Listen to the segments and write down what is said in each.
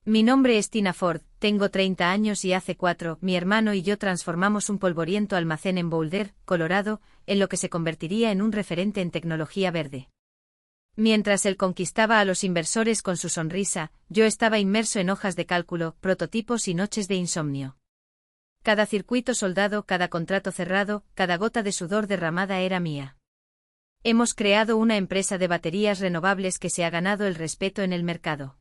Mi nombre es Tina Ford, tengo 30 años y hace 4, mi hermano y yo transformamos un polvoriento almacén en Boulder, Colorado, en lo que se convertiría en un referente en tecnología verde. Mientras él conquistaba a los inversores con su sonrisa, yo estaba inmerso en hojas de cálculo, prototipos y noches de insomnio. Cada circuito soldado, cada contrato cerrado, cada gota de sudor derramada era mía. Hemos creado una empresa de baterías renovables que se ha ganado el respeto en el mercado.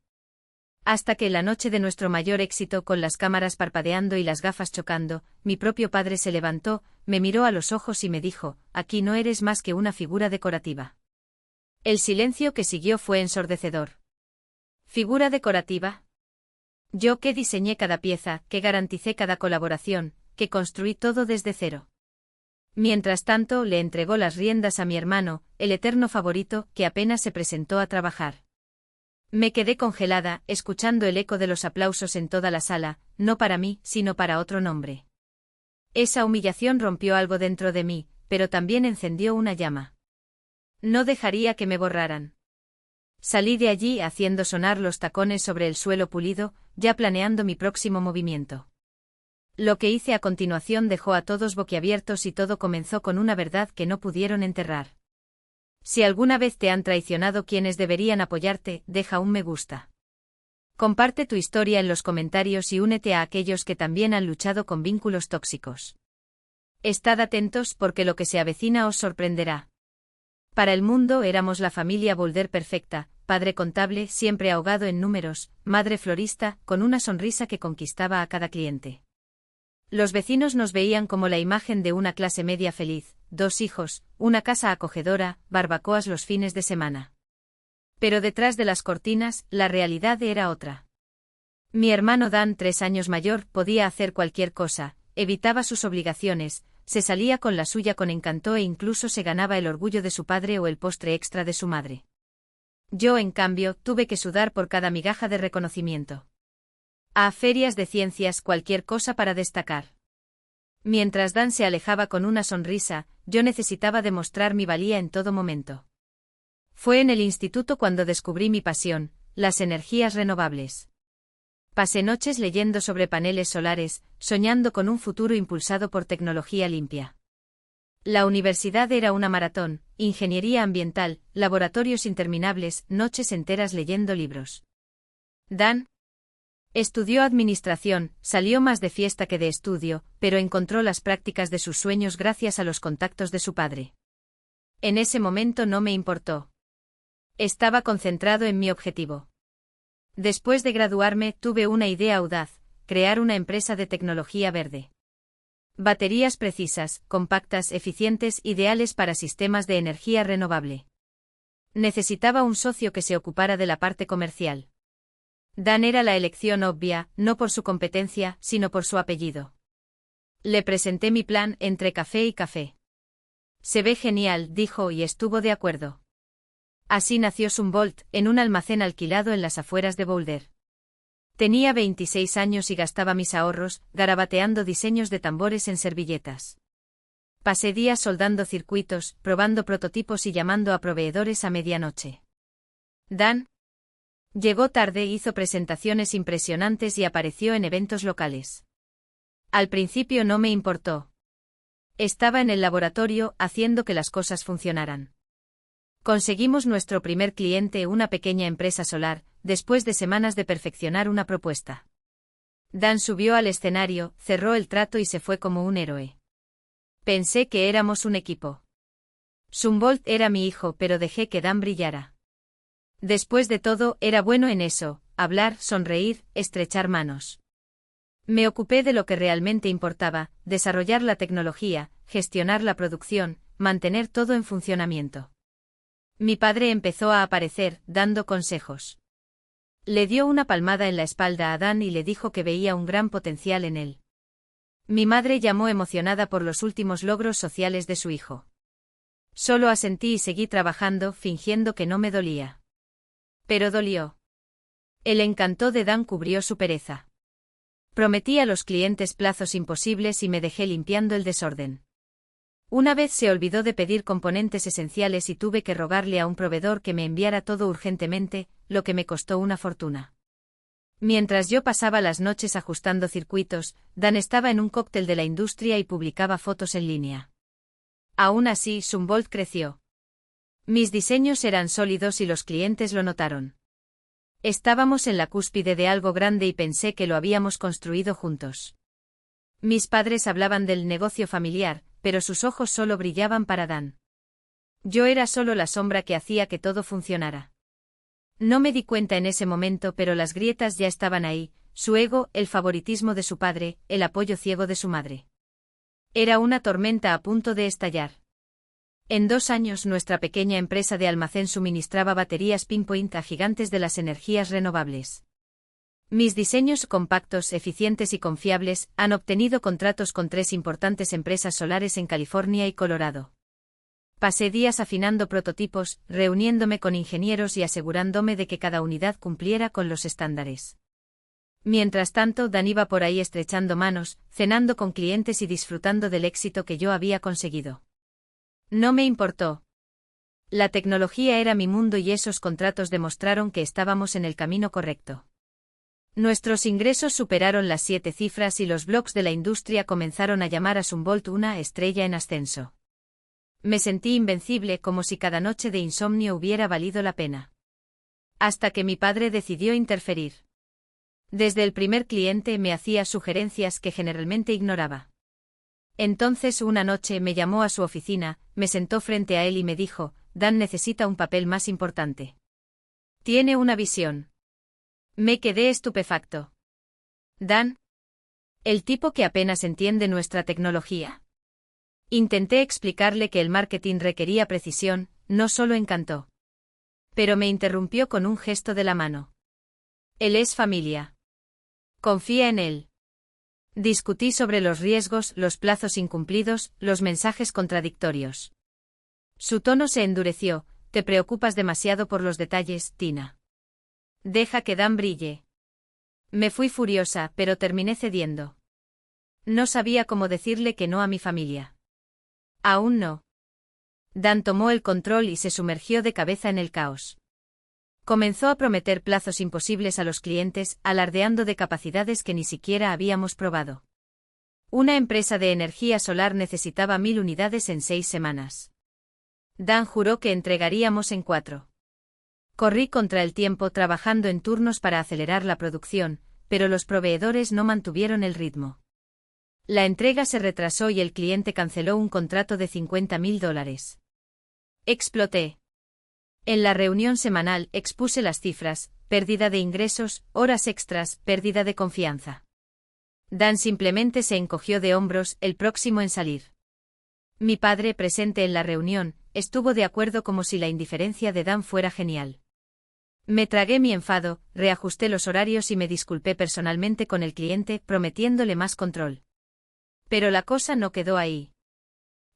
Hasta que la noche de nuestro mayor éxito, con las cámaras parpadeando y las gafas chocando, mi propio padre se levantó, me miró a los ojos y me dijo: aquí no eres más que una figura decorativa. El silencio que siguió fue ensordecedor. ¿Figura decorativa? Yo que diseñé cada pieza, que garanticé cada colaboración, que construí todo desde cero. Mientras tanto, le entregó las riendas a mi hermano, el eterno favorito, que apenas se presentó a trabajar. Me quedé congelada, escuchando el eco de los aplausos en toda la sala, no para mí, sino para otro nombre. Esa humillación rompió algo dentro de mí, pero también encendió una llama. No dejaría que me borraran. Salí de allí haciendo sonar los tacones sobre el suelo pulido, ya planeando mi próximo movimiento. Lo que hice a continuación dejó a todos boquiabiertos y todo comenzó con una verdad que no pudieron enterrar. Si alguna vez te han traicionado quienes deberían apoyarte, deja un me gusta. Comparte tu historia en los comentarios y únete a aquellos que también han luchado con vínculos tóxicos. Estad atentos porque lo que se avecina os sorprenderá. Para el mundo éramos la familia Boulder perfecta, padre contable siempre ahogado en números, madre florista con una sonrisa que conquistaba a cada cliente. Los vecinos nos veían como la imagen de una clase media feliz, 2 hijos, una casa acogedora, barbacoas los fines de semana. Pero detrás de las cortinas, la realidad era otra. Mi hermano Dan, 3 años mayor, podía hacer cualquier cosa, evitaba sus obligaciones, se salía con la suya con encanto e incluso se ganaba el orgullo de su padre o el postre extra de su madre. Yo, en cambio, tuve que sudar por cada migaja de reconocimiento. A ferias de ciencias, cualquier cosa para destacar. Mientras Dan se alejaba con una sonrisa, yo necesitaba demostrar mi valía en todo momento. Fue en el instituto cuando descubrí mi pasión, las energías renovables. Pasé noches leyendo sobre paneles solares, soñando con un futuro impulsado por tecnología limpia. La universidad era una maratón, ingeniería ambiental, laboratorios interminables, noches enteras leyendo libros. Dan estudió administración, salió más de fiesta que de estudio, pero encontró las prácticas de sus sueños gracias a los contactos de su padre. En ese momento no me importó. Estaba concentrado en mi objetivo. Después de graduarme, tuve una idea audaz: crear una empresa de tecnología verde. Baterías precisas, compactas, eficientes, ideales para sistemas de energía renovable. Necesitaba un socio que se ocupara de la parte comercial. Dan era la elección obvia, no por su competencia, sino por su apellido. Le presenté mi plan, entre café y café. Se ve genial, dijo, y estuvo de acuerdo. Así nació SunVault, en un almacén alquilado en las afueras de Boulder. Tenía 26 años y gastaba mis ahorros, garabateando diseños de tambores en servilletas. Pasé días soldando circuitos, probando prototipos y llamando a proveedores a medianoche. Dan llegó tarde, hizo presentaciones impresionantes y apareció en eventos locales. Al principio no me importó. Estaba en el laboratorio, haciendo que las cosas funcionaran. Conseguimos nuestro primer cliente, una pequeña empresa solar, después de semanas de perfeccionar una propuesta. Dan subió al escenario, cerró el trato y se fue como un héroe. Pensé que éramos un equipo. SunVault era mi hijo, pero dejé que Dan brillara. Después de todo, era bueno en eso: hablar, sonreír, estrechar manos. Me ocupé de lo que realmente importaba: desarrollar la tecnología, gestionar la producción, mantener todo en funcionamiento. Mi padre empezó a aparecer, dando consejos. Le dio una palmada en la espalda a Dan y le dijo que veía un gran potencial en él. Mi madre llamó emocionada por los últimos logros sociales de su hijo. Solo asentí y seguí trabajando, fingiendo que no me dolía. Pero dolió. El encanto de Dan cubrió su pereza. Prometí a los clientes plazos imposibles y me dejé limpiando el desorden. Una vez se olvidó de pedir componentes esenciales y tuve que rogarle a un proveedor que me enviara todo urgentemente, lo que me costó una fortuna. Mientras yo pasaba las noches ajustando circuitos, Dan estaba en un cóctel de la industria y publicaba fotos en línea. Aún así, Zumwalt creció. Mis diseños eran sólidos y los clientes lo notaron. Estábamos en la cúspide de algo grande y pensé que lo habíamos construido juntos. Mis padres hablaban del negocio familiar, pero sus ojos solo brillaban para Dan. Yo era solo la sombra que hacía que todo funcionara. No me di cuenta en ese momento, pero las grietas ya estaban ahí, su ego, el favoritismo de su padre, el apoyo ciego de su madre. Era una tormenta a punto de estallar. En 2 años nuestra pequeña empresa de almacén suministraba baterías Pinpoint a gigantes de las energías renovables. Mis diseños compactos, eficientes y confiables han obtenido contratos con 3 importantes empresas solares en California y Colorado. Pasé días afinando prototipos, reuniéndome con ingenieros y asegurándome de que cada unidad cumpliera con los estándares. Mientras tanto, Dan iba por ahí estrechando manos, cenando con clientes y disfrutando del éxito que yo había conseguido. No me importó. La tecnología era mi mundo y esos contratos demostraron que estábamos en el camino correcto. Nuestros ingresos superaron las 7 cifras y los blogs de la industria comenzaron a llamar a Zumwalt una estrella en ascenso. Me sentí invencible, como si cada noche de insomnio hubiera valido la pena. Hasta que mi padre decidió interferir. Desde el primer cliente me hacía sugerencias que generalmente ignoraba. Entonces una noche me llamó a su oficina, me sentó frente a él y me dijo: Dan necesita un papel más importante. Tiene una visión. Me quedé estupefacto. Dan. El tipo que apenas entiende nuestra tecnología. Intenté explicarle que el marketing requería precisión, no solo encantó. Pero me interrumpió con un gesto de la mano. Él es familia. Confía en él. Discutí sobre los riesgos, los plazos incumplidos, los mensajes contradictorios. Su tono se endureció: te preocupas demasiado por los detalles, Tina. Deja que Dan brille. Me fui furiosa, pero terminé cediendo. No sabía cómo decirle que no a mi familia. Aún no. Dan tomó el control y se sumergió de cabeza en el caos. Comenzó a prometer plazos imposibles a los clientes, alardeando de capacidades que ni siquiera habíamos probado. Una empresa de energía solar necesitaba 1000 unidades en 6 semanas. Dan juró que entregaríamos en 4. Corrí contra el tiempo trabajando en turnos para acelerar la producción, pero los proveedores no mantuvieron el ritmo. La entrega se retrasó y el cliente canceló un contrato de $50.000. Exploté. En la reunión semanal expuse las cifras: pérdida de ingresos, horas extras, pérdida de confianza. Dan simplemente se encogió de hombros, el próximo en salir. Mi padre, presente en la reunión, estuvo de acuerdo como si la indiferencia de Dan fuera genial. Me tragué mi enfado, reajusté los horarios y me disculpé personalmente con el cliente, prometiéndole más control. Pero la cosa no quedó ahí.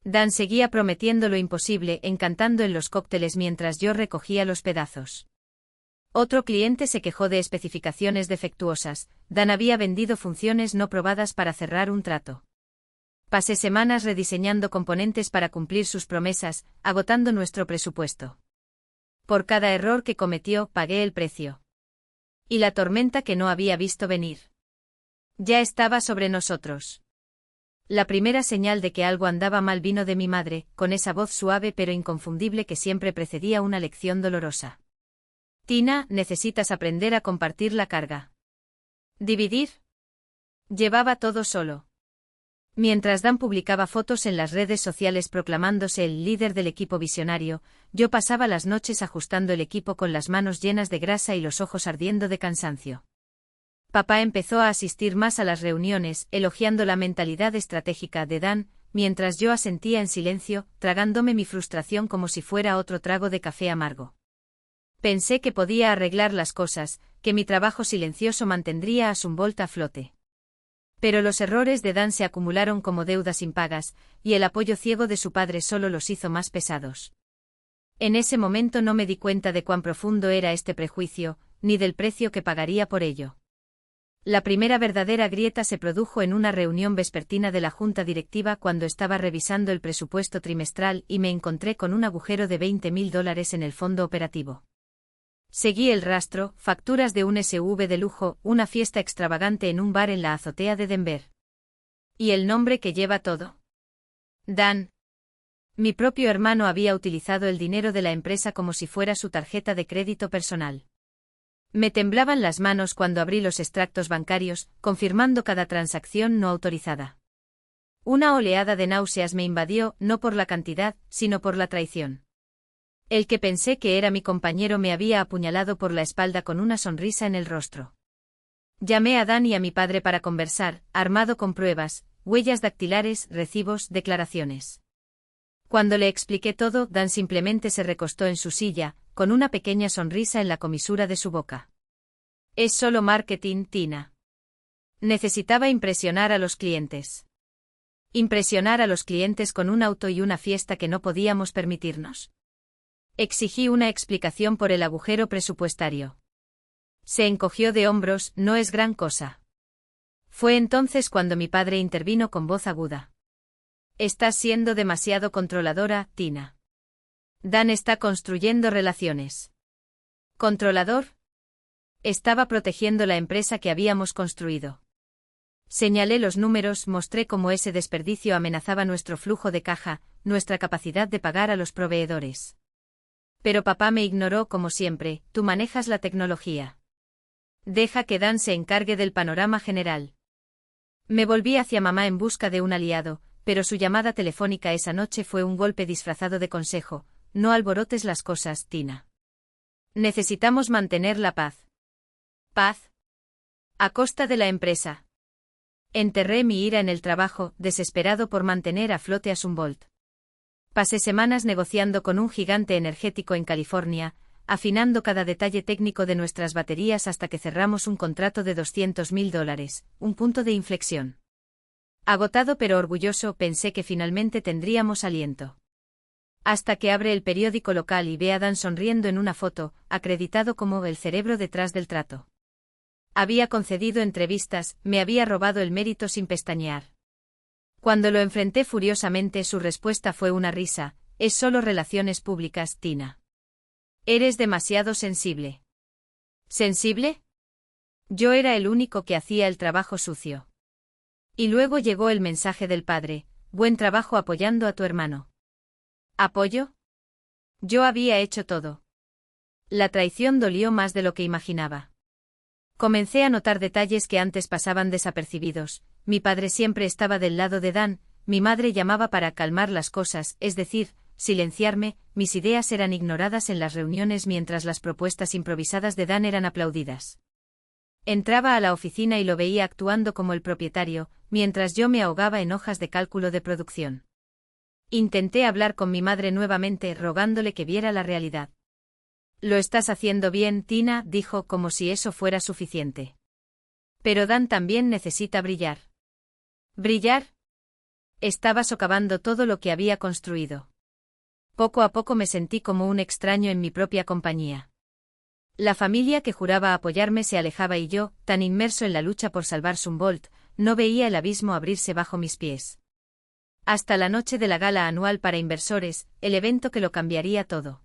Dan seguía prometiendo lo imposible, encantando en los cócteles mientras yo recogía los pedazos. Otro cliente se quejó de especificaciones defectuosas. Dan había vendido funciones no probadas para cerrar un trato. Pasé semanas rediseñando componentes para cumplir sus promesas, agotando nuestro presupuesto. Por cada error que cometió, pagué el precio. Y la tormenta que no había visto venir. Ya estaba sobre nosotros. La primera señal de que algo andaba mal vino de mi madre, con esa voz suave pero inconfundible que siempre precedía una lección dolorosa. Tina, necesitas aprender a compartir la carga. ¿Dividir? Llevaba todo solo. Mientras Dan publicaba fotos en las redes sociales proclamándose el líder del equipo visionario, yo pasaba las noches ajustando el equipo con las manos llenas de grasa y los ojos ardiendo de cansancio. Papá empezó a asistir más a las reuniones, elogiando la mentalidad estratégica de Dan, mientras yo asentía en silencio, tragándome mi frustración como si fuera otro trago de café amargo. Pensé que podía arreglar las cosas, que mi trabajo silencioso mantendría a Zumwalt a flote. Pero los errores de Dan se acumularon como deudas impagas, y el apoyo ciego de su padre solo los hizo más pesados. En ese momento no me di cuenta de cuán profundo era este prejuicio, ni del precio que pagaría por ello. La primera verdadera grieta se produjo en una reunión vespertina de la junta directiva cuando estaba revisando el presupuesto trimestral y me encontré con un agujero de $20.000 en el fondo operativo. Seguí el rastro, facturas de un SUV de lujo, una fiesta extravagante en un bar en la azotea de Denver. ¿Y el nombre que lleva todo? Dan. Mi propio hermano había utilizado el dinero de la empresa como si fuera su tarjeta de crédito personal. Me temblaban las manos cuando abrí los extractos bancarios, confirmando cada transacción no autorizada. Una oleada de náuseas me invadió, no por la cantidad, sino por la traición. El que pensé que era mi compañero me había apuñalado por la espalda con una sonrisa en el rostro. Llamé a Dan y a mi padre para conversar, armado con pruebas, huellas dactilares, recibos, declaraciones. Cuando le expliqué todo, Dan simplemente se recostó en su silla, con una pequeña sonrisa en la comisura de su boca. Es solo marketing, Tina. Necesitaba impresionar a los clientes. Impresionar a los clientes con un auto y una fiesta que no podíamos permitirnos. Exigí una explicación por el agujero presupuestario. Se encogió de hombros, no es gran cosa. Fue entonces cuando mi padre intervino con voz aguda. Estás siendo demasiado controladora, Tina. Dan está construyendo relaciones. ¿Controlador? Estaba protegiendo la empresa que habíamos construido. Señalé los números, mostré cómo ese desperdicio amenazaba nuestro flujo de caja, nuestra capacidad de pagar a los proveedores. Pero papá me ignoró como siempre, tú manejas la tecnología. Deja que Dan se encargue del panorama general. Me volví hacia mamá en busca de un aliado, pero su llamada telefónica esa noche fue un golpe disfrazado de consejo. No alborotes las cosas, Tina. Necesitamos mantener la paz. ¿Paz? A costa de la empresa. Enterré mi ira en el trabajo, desesperado por mantener a flote a SunVault. Pasé semanas negociando con un gigante energético en California, afinando cada detalle técnico de nuestras baterías hasta que cerramos un contrato de $200.000, un punto de inflexión. Agotado pero orgulloso, pensé que finalmente tendríamos aliento. Hasta que abre el periódico local y ve a Dan sonriendo en una foto, acreditado como el cerebro detrás del trato. Había concedido entrevistas, me había robado el mérito sin pestañear. Cuando lo enfrenté furiosamente, su respuesta fue una risa. Es solo relaciones públicas, Tina. Eres demasiado sensible. ¿Sensible? Yo era el único que hacía el trabajo sucio. Y luego llegó el mensaje del padre: buen trabajo apoyando a tu hermano. ¿Apoyo? Yo había hecho todo. La traición dolió más de lo que imaginaba. Comencé a notar detalles que antes pasaban desapercibidos. Mi padre siempre estaba del lado de Dan, mi madre llamaba para calmar las cosas, es decir, silenciarme, mis ideas eran ignoradas en las reuniones mientras las propuestas improvisadas de Dan eran aplaudidas. Entraba a la oficina y lo veía actuando como el propietario, mientras yo me ahogaba en hojas de cálculo de producción. Intenté hablar con mi madre nuevamente, rogándole que viera la realidad. Lo estás haciendo bien, Tina, dijo, como si eso fuera suficiente. Pero Dan también necesita brillar. ¿Brillar? Estaba socavando todo lo que había construido. Poco a poco me sentí como un extraño en mi propia compañía. La familia que juraba apoyarme se alejaba y yo, tan inmerso en la lucha por salvar SunVault, no veía el abismo abrirse bajo mis pies. Hasta la noche de la gala anual para inversores, el evento que lo cambiaría todo.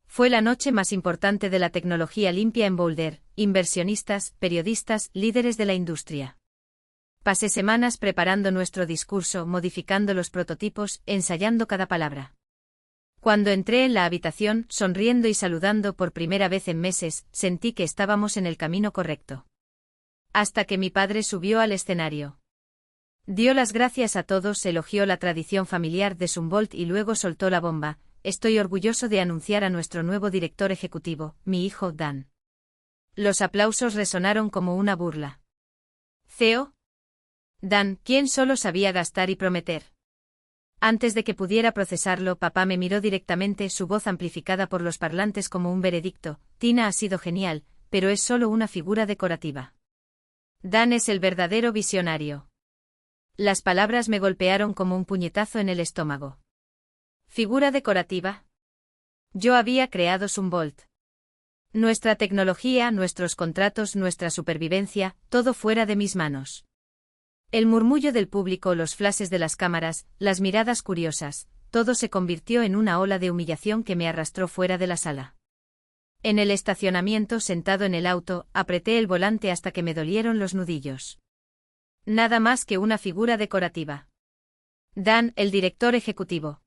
Fue la noche más importante de la tecnología limpia en Boulder, inversionistas, periodistas, líderes de la industria. Pasé semanas preparando nuestro discurso, modificando los prototipos, ensayando cada palabra. Cuando entré en la habitación, sonriendo y saludando por primera vez en meses, sentí que estábamos en el camino correcto. Hasta que mi padre subió al escenario. Dio las gracias a todos, elogió la tradición familiar de SunVault y luego soltó la bomba: estoy orgulloso de anunciar a nuestro nuevo director ejecutivo, mi hijo Dan. Los aplausos resonaron como una burla. CEO. Dan, quien solo sabía gastar y prometer. Antes de que pudiera procesarlo, papá me miró directamente, su voz amplificada por los parlantes como un veredicto: Tina ha sido genial, pero es solo una figura decorativa. Dan es el verdadero visionario. Las palabras me golpearon como un puñetazo en el estómago. ¿Figura decorativa? Yo había creado SunVault. Nuestra tecnología, nuestros contratos, nuestra supervivencia, todo fuera de mis manos. El murmullo del público, los flashes de las cámaras, las miradas curiosas, todo se convirtió en una ola de humillación que me arrastró fuera de la sala. En el estacionamiento, sentado en el auto, apreté el volante hasta que me dolieron los nudillos. Nada más que una figura decorativa. Dan, el director ejecutivo.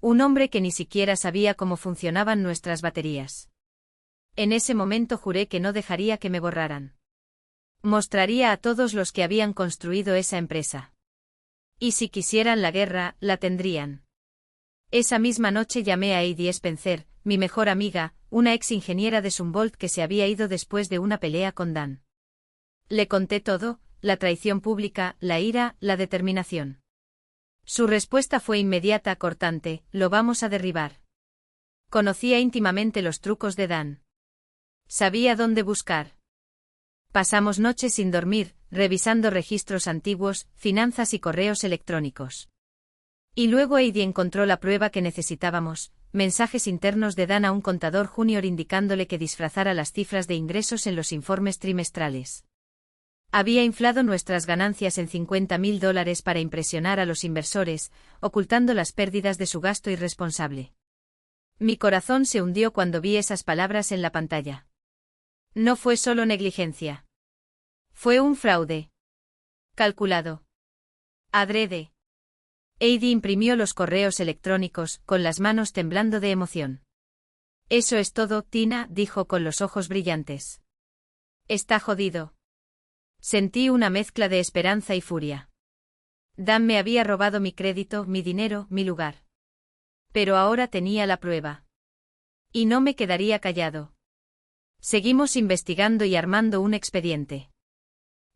Un hombre que ni siquiera sabía cómo funcionaban nuestras baterías. En ese momento juré que no dejaría que me borraran. Mostraría a todos los que habían construido esa empresa. Y si quisieran la guerra, la tendrían. Esa misma noche llamé a Heidi Spencer, mi mejor amiga, una ex ingeniera de Sunvolt que se había ido después de una pelea con Dan. Le conté todo, la traición pública, la ira, la determinación. Su respuesta fue inmediata, cortante: lo vamos a derribar. Conocía íntimamente los trucos de Dan. Sabía dónde buscar. Pasamos noches sin dormir, revisando registros antiguos, finanzas y correos electrónicos. Y luego Heidi encontró la prueba que necesitábamos: mensajes internos de Dan a un contador junior indicándole que disfrazara las cifras de ingresos en los informes trimestrales. Había inflado nuestras ganancias en $50.000 para impresionar a los inversores, ocultando las pérdidas de su gasto irresponsable. Mi corazón se hundió cuando vi esas palabras en la pantalla. No fue solo negligencia. Fue un fraude. Calculado. Adrede. Heidi imprimió los correos electrónicos, con las manos temblando de emoción. «Eso es todo, Tina», dijo con los ojos brillantes. «Está jodido». Sentí una mezcla de esperanza y furia. Dan me había robado mi crédito, mi dinero, mi lugar. Pero ahora tenía la prueba. Y no me quedaría callado. Seguimos investigando y armando un expediente.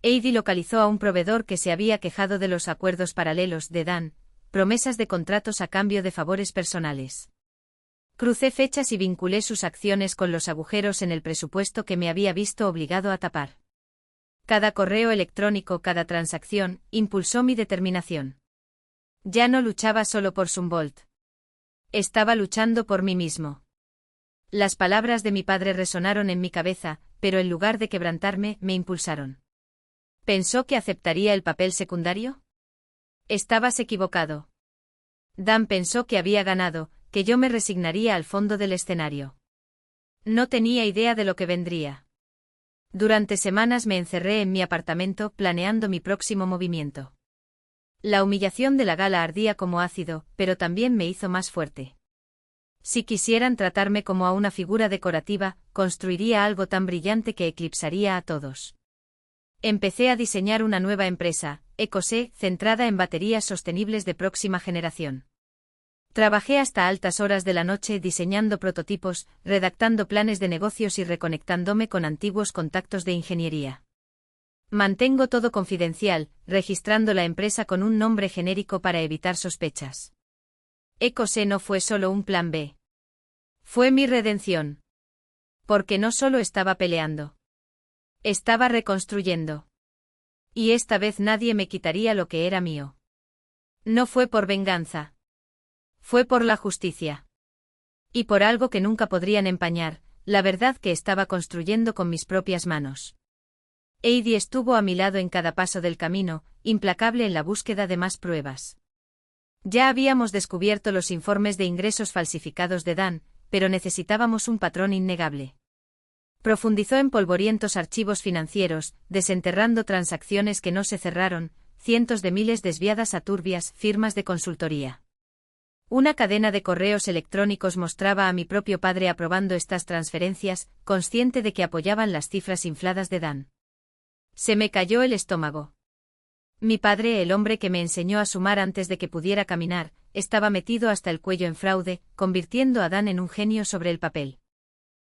Heidi localizó a un proveedor que se había quejado de los acuerdos paralelos de Dan, promesas de contratos a cambio de favores personales. Crucé fechas y vinculé sus acciones con los agujeros en el presupuesto que me había visto obligado a tapar. Cada correo electrónico, cada transacción, impulsó mi determinación. Ya no luchaba solo por Sunvolt. Estaba luchando por mí mismo. Las palabras de mi padre resonaron en mi cabeza, pero en lugar de quebrantarme, me impulsaron. ¿Pensó que aceptaría el papel secundario? Estabas equivocado. Dan pensó que había ganado, que yo me resignaría al fondo del escenario. No tenía idea de lo que vendría. Durante semanas me encerré en mi apartamento planeando mi próximo movimiento. La humillación de la gala ardía como ácido, pero también me hizo más fuerte. Si quisieran tratarme como a una figura decorativa, construiría algo tan brillante que eclipsaría a todos. Empecé a diseñar una nueva empresa, Ecosé, centrada en baterías sostenibles de próxima generación. Trabajé hasta altas horas de la noche diseñando prototipos, redactando planes de negocios y reconectándome con antiguos contactos de ingeniería. Mantengo todo confidencial, registrando la empresa con un nombre genérico para evitar sospechas. Ecosé no fue solo un plan B. Fue mi redención. Porque no solo estaba peleando. Estaba reconstruyendo. Y esta vez nadie me quitaría lo que era mío. No fue por venganza. Fue por la justicia. Y por algo que nunca podrían empañar, la verdad que estaba construyendo con mis propias manos. Heidi estuvo a mi lado en cada paso del camino, implacable en la búsqueda de más pruebas. Ya habíamos descubierto los informes de ingresos falsificados de Dan, pero necesitábamos un patrón innegable. Profundizó en polvorientos archivos financieros, desenterrando transacciones que no se cerraron, cientos de miles desviadas a turbias firmas de consultoría. Una cadena de correos electrónicos mostraba a mi propio padre aprobando estas transferencias, consciente de que apoyaban las cifras infladas de Dan. Se me cayó el estómago. Mi padre, el hombre que me enseñó a sumar antes de que pudiera caminar, estaba metido hasta el cuello en fraude, convirtiendo a Dan en un genio sobre el papel.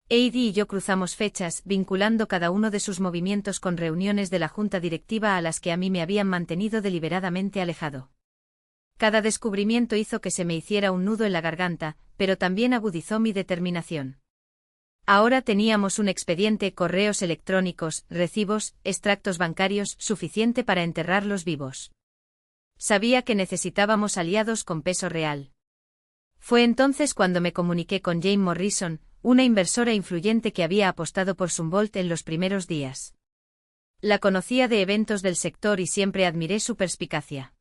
Heidi y yo cruzamos fechas, vinculando cada uno de sus movimientos con reuniones de la junta directiva a las que a mí me habían mantenido deliberadamente alejado. Cada descubrimiento hizo que se me hiciera un nudo en la garganta, pero también agudizó mi determinación. Ahora teníamos un expediente, correos electrónicos, recibos, extractos bancarios, suficiente para enterrarlos vivos. Sabía que necesitábamos aliados con peso real. Fue entonces cuando me comuniqué con Jane Morrison, una inversora influyente que había apostado por Sunvolt en los primeros días. La conocía de eventos del sector y siempre admiré su perspicacia.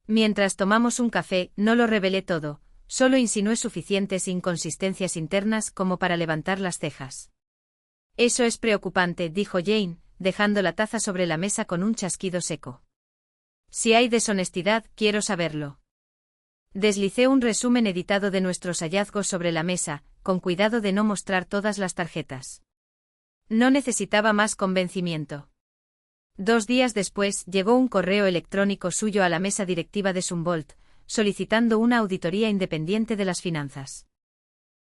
Mientras tomamos un café, no lo revelé todo, Solo insinué suficientes inconsistencias internas como para levantar las cejas. Eso es preocupante, dijo Jane, dejando la taza sobre la mesa con un chasquido seco. Si hay deshonestidad, quiero saberlo. Deslicé un resumen editado de nuestros hallazgos sobre la mesa, con cuidado de no mostrar todas las tarjetas. No necesitaba más convencimiento. 2 días después, llegó un correo electrónico suyo a la mesa directiva de Zumwalt, solicitando una auditoría independiente de las finanzas.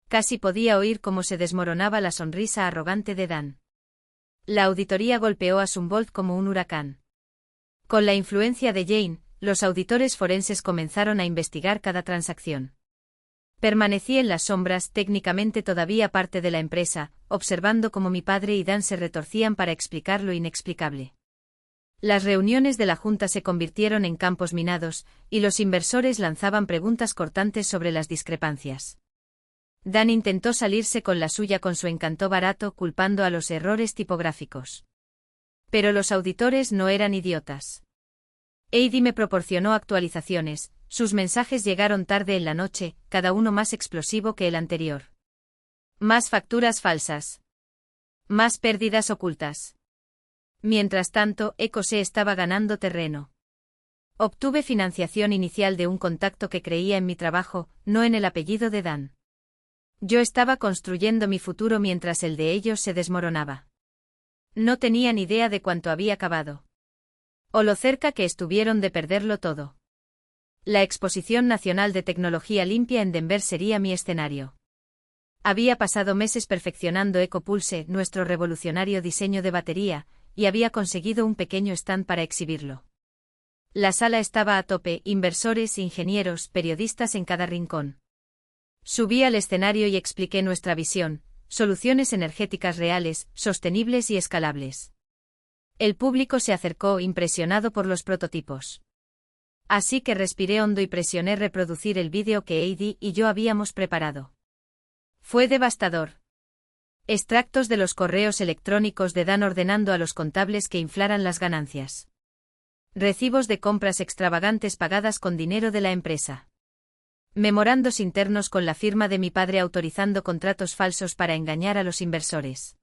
Casi podía oír cómo se desmoronaba la sonrisa arrogante de Dan. La auditoría golpeó a Zumwalt como un huracán. Con la influencia de Jane, los auditores forenses comenzaron a investigar cada transacción. Permanecí en las sombras, técnicamente todavía parte de la empresa, observando cómo mi padre y Dan se retorcían para explicar lo inexplicable. Las reuniones de la Junta se convirtieron en campos minados, y los inversores lanzaban preguntas cortantes sobre las discrepancias. Dan intentó salirse con la suya con su encanto barato, culpando a los errores tipográficos. Pero los auditores no eran idiotas. Heidi me proporcionó actualizaciones, sus mensajes llegaron tarde en la noche, cada uno más explosivo que el anterior. Más facturas falsas. Más pérdidas ocultas. Mientras tanto, Ecose estaba ganando terreno. Obtuve financiación inicial de un contacto que creía en mi trabajo, no en el apellido de Dan. Yo estaba construyendo mi futuro mientras el de ellos se desmoronaba. No tenían idea de cuánto había acabado. O lo cerca que estuvieron de perderlo todo. La Exposición Nacional de Tecnología Limpia en Denver sería mi escenario. Había pasado meses perfeccionando EcoPulse, nuestro revolucionario diseño de batería, y había conseguido un pequeño stand para exhibirlo. La sala estaba a tope, inversores, ingenieros, periodistas en cada rincón. Subí al escenario y expliqué nuestra visión, soluciones energéticas reales, sostenibles y escalables. El público se acercó impresionado por los prototipos. Así que respiré hondo y presioné reproducir el vídeo que Heidi y yo habíamos preparado. Fue devastador. Extractos de los correos electrónicos de Dan ordenando a los contables que inflaran las ganancias. Recibos de compras extravagantes pagadas con dinero de la empresa. Memorandos internos con la firma de mi padre autorizando contratos falsos para engañar a los inversores.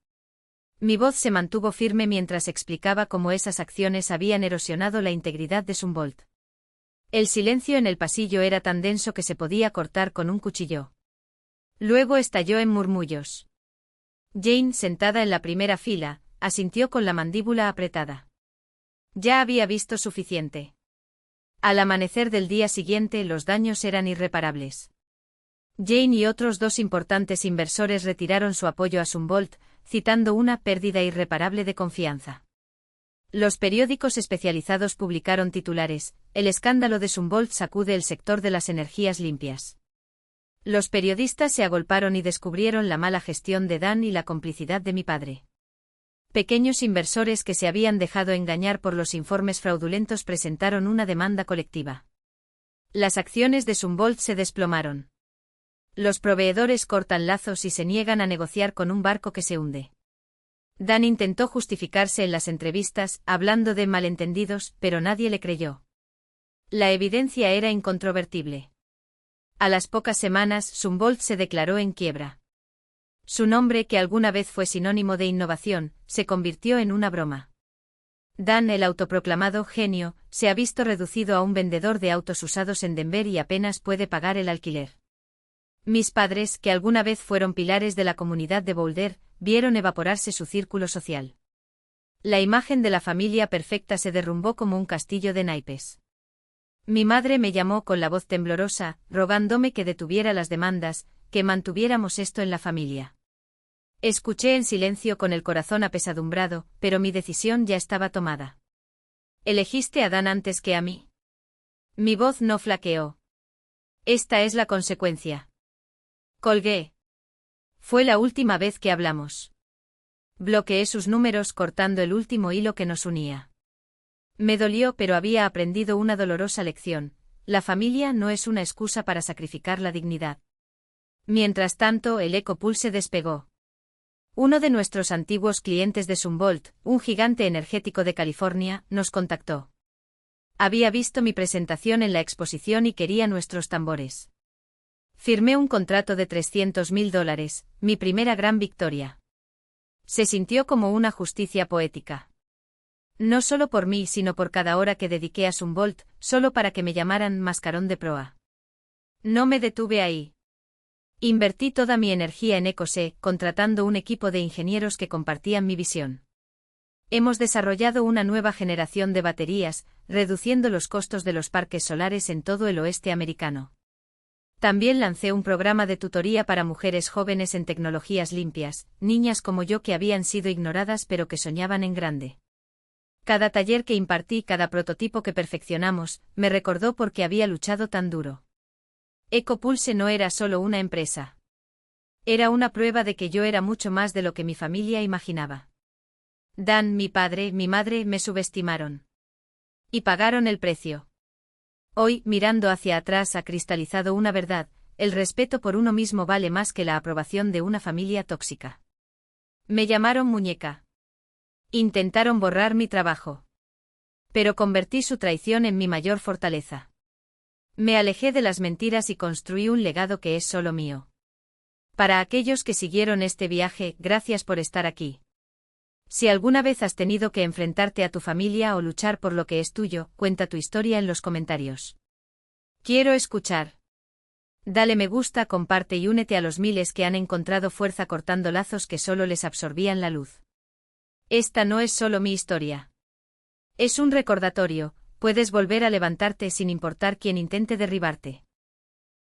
Mi voz se mantuvo firme mientras explicaba cómo esas acciones habían erosionado la integridad de Zumwalt. El silencio en el pasillo era tan denso que se podía cortar con un cuchillo. Luego estalló en murmullos. Jane, sentada en la primera fila, asintió con la mandíbula apretada. Ya había visto suficiente. Al amanecer del día siguiente los daños eran irreparables. Jane y otros 2 importantes inversores retiraron su apoyo a Zumwalt, citando una pérdida irreparable de confianza. Los periódicos especializados publicaron titulares: el escándalo de Zumwalt sacude el sector de las energías limpias. Los periodistas se agolparon y descubrieron la mala gestión de Dan y la complicidad de mi padre. Pequeños inversores que se habían dejado engañar por los informes fraudulentos presentaron una demanda colectiva. Las acciones de Zumwalt se desplomaron. Los proveedores cortan lazos y se niegan a negociar con un barco que se hunde. Dan intentó justificarse en las entrevistas, hablando de malentendidos, pero nadie le creyó. La evidencia era incontrovertible. A las pocas semanas, Zumwalt se declaró en quiebra. Su nombre, que alguna vez fue sinónimo de innovación, se convirtió en una broma. Dan, el autoproclamado genio, se ha visto reducido a un vendedor de autos usados en Denver y apenas puede pagar el alquiler. Mis padres, que alguna vez fueron pilares de la comunidad de Boulder, vieron evaporarse su círculo social. La imagen de la familia perfecta se derrumbó como un castillo de naipes. Mi madre me llamó con la voz temblorosa, rogándome que detuviera las demandas, que mantuviéramos esto en la familia. Escuché en silencio con el corazón apesadumbrado, pero mi decisión ya estaba tomada. ¿Elegiste a Dan antes que a mí? Mi voz no flaqueó. Esta es la consecuencia. Colgué. Fue la última vez que hablamos. Bloqueé sus números cortando el último hilo que nos unía. Me dolió, pero había aprendido una dolorosa lección: la familia no es una excusa para sacrificar la dignidad. Mientras tanto, el EcoPulse despegó. Uno de nuestros antiguos clientes de Zumwalt, un gigante energético de California, nos contactó. Había visto mi presentación en la exposición y quería nuestros tambores. Firmé un contrato de $300.000, mi primera gran victoria. Se sintió como una justicia poética. No solo por mí, sino por cada hora que dediqué a Sunvolt, solo para que me llamaran mascarón de proa. No me detuve ahí. Invertí toda mi energía en Ecosé, contratando un equipo de ingenieros que compartían mi visión. Hemos desarrollado una nueva generación de baterías, reduciendo los costos de los parques solares en todo el oeste americano. También lancé un programa de tutoría para mujeres jóvenes en tecnologías limpias, niñas como yo que habían sido ignoradas pero que soñaban en grande. Cada taller que impartí, cada prototipo que perfeccionamos, me recordó por qué había luchado tan duro. Ecopulse no era solo una empresa. Era una prueba de que yo era mucho más de lo que mi familia imaginaba. Dan, mi padre, mi madre me subestimaron. Y pagaron el precio. Hoy, mirando hacia atrás, ha cristalizado una verdad: el respeto por uno mismo vale más que la aprobación de una familia tóxica. Me llamaron muñeca. Intentaron borrar mi trabajo. Pero convertí su traición en mi mayor fortaleza. Me alejé de las mentiras y construí un legado que es solo mío. Para aquellos que siguieron este viaje, gracias por estar aquí. Si alguna vez has tenido que enfrentarte a tu familia o luchar por lo que es tuyo, cuenta tu historia en los comentarios. Quiero escuchar. Dale me gusta, comparte y únete a los miles que han encontrado fuerza cortando lazos que solo les absorbían la luz. Esta no es solo mi historia. Es un recordatorio: puedes volver a levantarte sin importar quién intente derribarte.